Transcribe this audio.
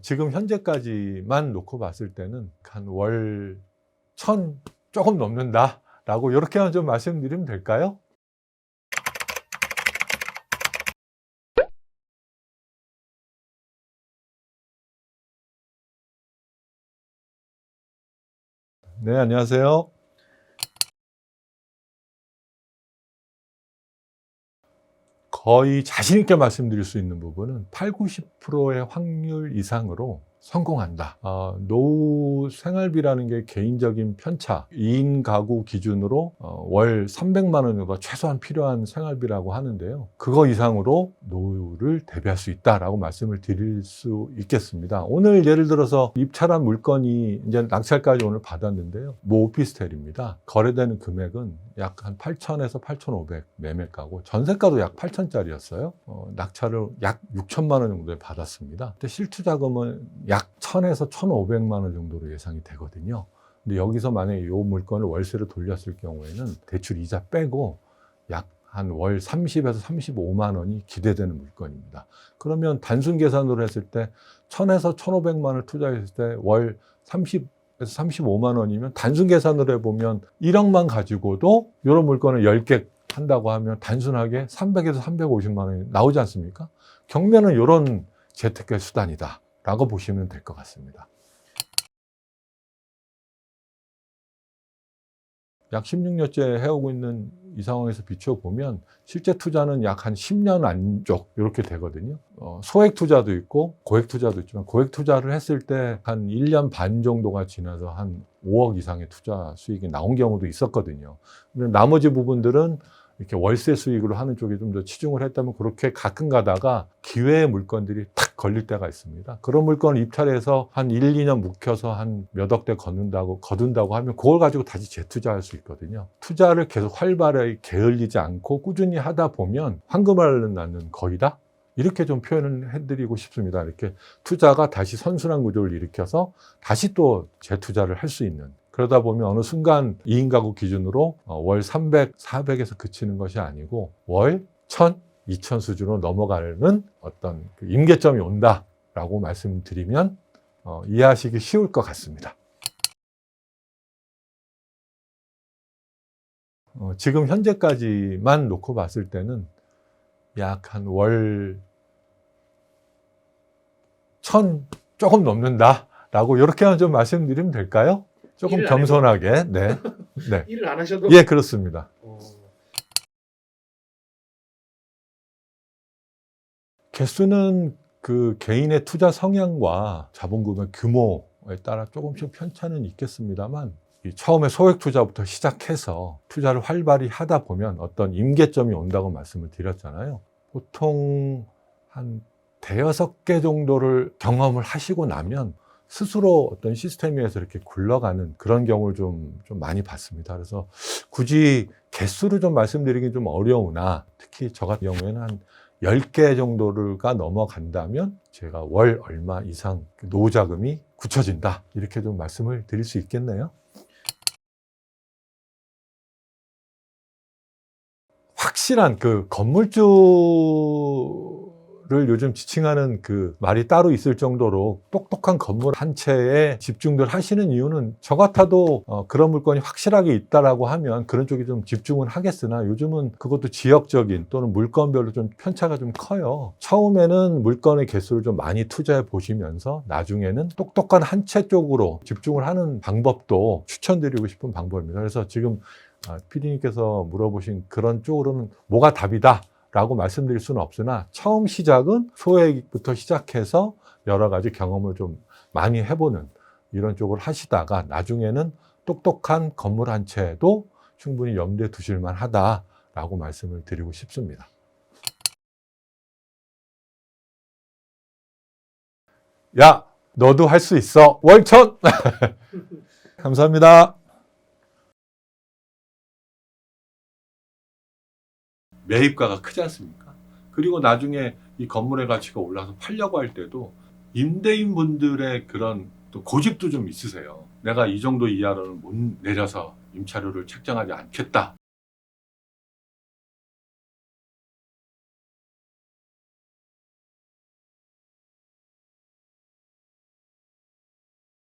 지금 현재까지만 놓고 봤을 때는 한 월 1,000 조금 넘는다 라고 이렇게만 좀 말씀드리면 될까요? 네, 안녕하세요. 거의 자신 있게 말씀드릴 수 있는 부분은 8, 90%의 확률 이상으로 성공한다. 노후 생활비라는 게 개인적인 편차, 2인 가구 기준으로 월 300만 원 정도 최소한 필요한 생활비라고 하는데요. 그거 이상으로 노후를 대비할 수 있다라고 말씀을 드릴 수 있겠습니다. 오늘 예를 들어서 입찰한 물건이 이제 낙찰까지 오늘 받았는데요. 모 오피스텔입니다. 거래되는 금액은 약 한 8,000에서 8,500 매매가고 전세가도 약 8,000짜리였어요. 낙찰을 약 6천만 원 정도에 받았습니다. 근데 실투자금은 약 1,000에서 1,500만 원 정도로 예상이 되거든요. 근데 여기서 만약에 이 물건을 월세로 돌렸을 경우에는 대출 이자 빼고 약 한 월 30에서 35만 원이 기대되는 물건입니다. 그러면 단순 계산으로 했을 때 1,000에서 1,500만 원을 투자했을 때 월 30에서 35만 원이면 단순 계산으로 해보면 1억만 가지고도 이런 물건을 10개 한다고 하면 단순하게 300에서 350만 원이 나오지 않습니까? 경매는 이런 재테크의 수단이다 라고 보시면 될 것 같습니다. 약 16년째 해오고 있는 이 상황에서 비춰보면 실제 투자는 약 한 10년 안쪽 이렇게 되거든요. 소액 투자도 있고 고액 투자도 있지만 고액 투자를 했을 때 한 1년 반 정도가 지나서 한 5억 이상의 투자 수익이 나온 경우도 있었거든요. 근데 나머지 부분들은 이렇게 월세 수익으로 하는 쪽에 좀 더 치중을 했다면 그렇게 가끔 가다가 기회의 물건들이 탁 걸릴 때가 있습니다. 그런 물건을 입찰해서 한 1, 2년 묵혀서 한 몇 억대 거둔다고 하면 그걸 가지고 다시 재투자할 수 있거든요. 투자를 계속 활발하게 게을리지 않고 꾸준히 하다 보면 황금알을 낳는 거이다? 이렇게 좀 표현을 해드리고 싶습니다. 이렇게 투자가 다시 선순환 구조를 일으켜서 다시 또 재투자를 할 수 있는, 그러다 보면 어느 순간 2인 가구 기준으로 월 300, 400에서 그치는 것이 아니고 월 1,000, 2,000 수준으로 넘어가는 어떤 그 임계점이 온다라고 말씀드리면 이해하시기 쉬울 것 같습니다. 지금 현재까지만 놓고 봤을 때는 약 한 월 1,000 조금 넘는다라고 이렇게만 좀 말씀드리면 될까요? 조금 겸손하게. 네. 네. 일을 안 하셔도. 예, 그렇습니다. 개수는 그 개인의 투자 성향과 자본금의 규모에 따라 조금씩 편차는 있겠습니다만, 처음에 소액 투자부터 시작해서 투자를 활발히 하다 보면 어떤 임계점이 온다고 말씀을 드렸잖아요. 보통 한 대여섯 개 정도를 경험을 하시고 나면 스스로 어떤 시스템에서 이렇게 굴러가는 그런 경우를 좀 많이 봤습니다. 그래서 굳이 개수를 좀 말씀드리긴 좀 어려우나, 특히 저 같은 경우에는 한 10개 정도가 넘어간다면 제가 월 얼마 이상 노후 자금이 굳혀진다, 이렇게 좀 말씀을 드릴 수 있겠네요. 확실한 그 건물주를 요즘 지칭하는 그 말이 따로 있을 정도로 똑똑한 건물 한 채에 집중들 하시는 이유는, 저 같아도 그런 물건이 확실하게 있다라고 하면 그런 쪽에 좀 집중을 하겠으나, 요즘은 그것도 지역적인 또는 물건별로 좀 편차가 좀 커요. 처음에는 물건의 개수를 좀 많이 투자해 보시면서 나중에는 똑똑한 한 채 쪽으로 집중을 하는 방법도 추천드리고 싶은 방법입니다. 그래서 지금 PD님께서 물어보신 그런 쪽으로는 뭐가 답이다 라고 말씀드릴 수는 없으나, 처음 시작은 소액부터 시작해서 여러 가지 경험을 좀 많이 해보는 이런 쪽을 하시다가 나중에는 똑똑한 건물 한 채도 충분히 염두에 두실만 하다라고 말씀을 드리고 싶습니다. 야, 너도 할 수 있어. 월 1,000! 감사합니다. 매입가가 크지 않습니까? 그리고 나중에 이 건물의 가치가 올라서 팔려고 할 때도 임대인 분들의 그런 또 고집도 좀 있으세요. 내가 이 정도 이하로는 못 내려서 임차료를 책정하지 않겠다